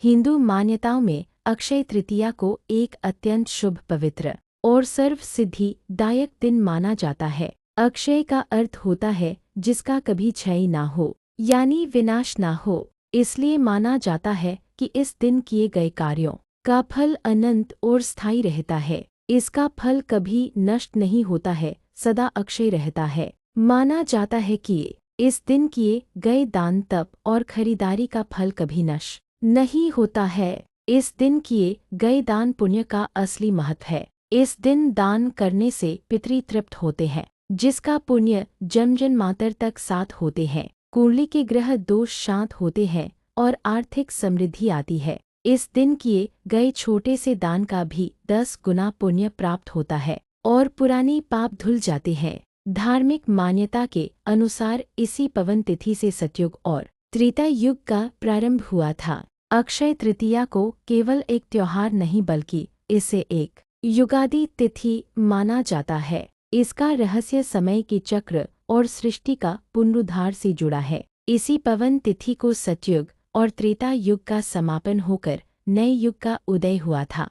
हिंदू मान्यताओं में अक्षय तृतीया को एक अत्यंत शुभ, पवित्र और सर्व सिद्धिदायक दिन माना जाता है। अक्षय का अर्थ होता है जिसका कभी क्षय ना हो, यानी विनाश ना हो। इसलिए माना जाता है कि इस दिन किए गए कार्यों का फल अनंत और स्थायी रहता है। इसका फल कभी नष्ट नहीं होता है, सदा अक्षय रहता है। माना जाता है कि इस दिन किए गए दान, तप और खरीदारी का फल कभी नष्ट नहीं होता है। इस दिन किए गए दान पुण्य का असली महत्व है। इस दिन दान करने से पितृ तृप्त होते हैं, जिसका पुण्य जन्म जन्मांतर तक साथ होते हैं। कुंडली के ग्रह दोष शांत होते हैं और आर्थिक समृद्धि आती है। इस दिन किए गए छोटे से दान का भी 10 गुना पुण्य प्राप्त होता है और पुरानी पाप धुल जाते हैं। धार्मिक मान्यता के अनुसार इसी पवन तिथि से सतयुग और त्रेता युग का प्रारंभ हुआ था। अक्षय तृतीया को केवल एक त्योहार नहीं बल्कि इसे एक युगादि तिथि माना जाता है। इसका रहस्य समय के चक्र और सृष्टि का पुनरुद्धार से जुड़ा है। इसी पवन तिथि को सतयुग और त्रेता युग का समापन होकर नए युग का उदय हुआ था।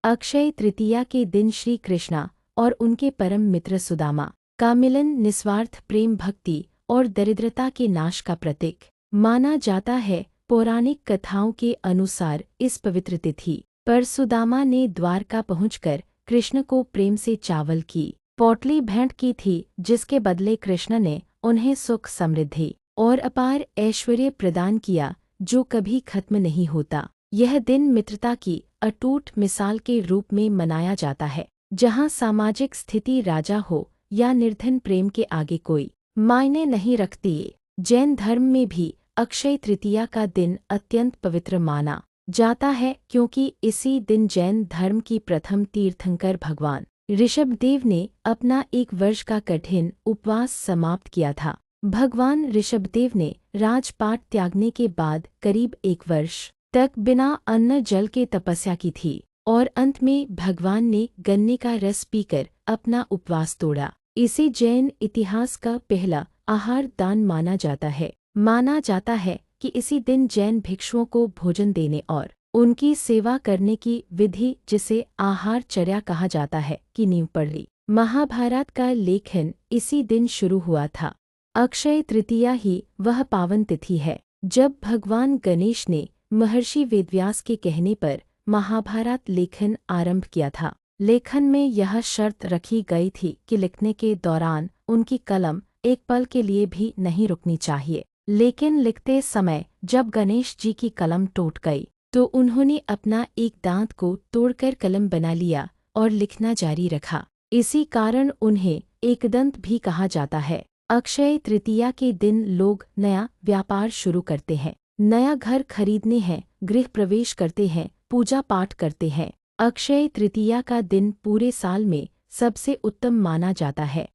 अक्षय तृतीया के दिन श्री कृष्णा और उनके परम मित्र सुदामा का मिलन निस्वार्थ प्रेम, भक्ति और दरिद्रता के नाश का प्रतीक माना जाता है। पौराणिक कथाओं के अनुसार इस पवित्र तिथि पर सुदामा ने द्वारका पहुंचकर कृष्ण को प्रेम से चावल की पोटली भेंट की थी, जिसके बदले कृष्ण ने उन्हें सुख, समृद्धि और अपार ऐश्वर्य प्रदान किया, जो कभी खत्म नहीं होता। यह दिन मित्रता की अटूट मिसाल के रूप में मनाया जाता है, जहां सामाजिक स्थिति राजा हो या निर्धन, प्रेम के आगे कोई मायने नहीं रखती। जैन धर्म में भी अक्षय तृतीया का दिन अत्यंत पवित्र माना जाता है, क्योंकि इसी दिन जैन धर्म की प्रथम तीर्थंकर भगवान ऋषभदेव ने अपना 1 वर्ष का कठिन उपवास समाप्त किया था। भगवान ऋषभदेव ने राजपाट त्यागने के बाद करीब 1 वर्ष तक बिना अन्न जल के तपस्या की थी और अंत में भगवान ने गन्ने का रस पीकर अपना उपवास तोड़ा। इसे जैन इतिहास का पहला आहार दान माना जाता है। माना जाता है कि इसी दिन जैन भिक्षुओं को भोजन देने और उनकी सेवा करने की विधि, जिसे आहारचर्या कहा जाता है, की नींव पड़ी। महाभारत का लेखन इसी दिन शुरू हुआ था। अक्षय तृतीया ही वह पावन तिथि है जब भगवान गणेश ने महर्षि वेदव्यास के कहने पर महाभारत लेखन आरंभ किया था। लेखन में यह शर्त रखी गई थी कि लिखने के दौरान उनकी कलम एक पल के लिए भी नहीं रुकनी चाहिए। लेकिन लिखते समय जब गणेश जी की कलम टूट गई तो उन्होंने अपना एक दांत को तोड़कर कलम बना लिया और लिखना जारी रखा। इसी कारण उन्हें एकदंत भी कहा जाता है। अक्षय तृतीया के दिन लोग नया व्यापार शुरू करते हैं, नया घर खरीदने हैं, गृह प्रवेश करते हैं, पूजा पाठ करते हैं। अक्षय तृतीया का दिन पूरे साल में सबसे उत्तम माना जाता है।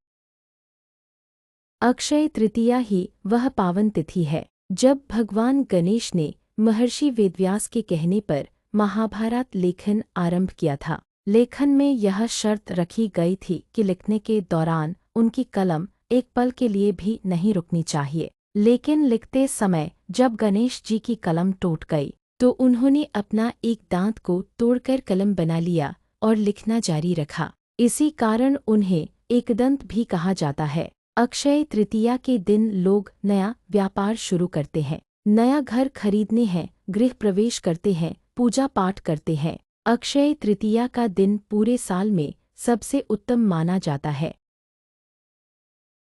अक्षय तृतीया ही वह पावन तिथि है जब भगवान गणेश ने महर्षि वेदव्यास के कहने पर महाभारत लेखन आरंभ किया था। लेखन में यह शर्त रखी गई थी कि लिखने के दौरान उनकी कलम एक पल के लिए भी नहीं रुकनी चाहिए। लेकिन लिखते समय जब गणेश जी की कलम टूट गई तो उन्होंने अपना एक दांत को तोड़कर कलम बना लिया और लिखना जारी रखा। इसी कारण उन्हें एकदंत भी कहा जाता है। अक्षय तृतीया के दिन लोग नया व्यापार शुरू करते हैं, नया घर खरीदने हैं, गृह प्रवेश करते हैं, पूजा पाठ करते हैं। अक्षय तृतीया का दिन पूरे साल में सबसे उत्तम माना जाता है।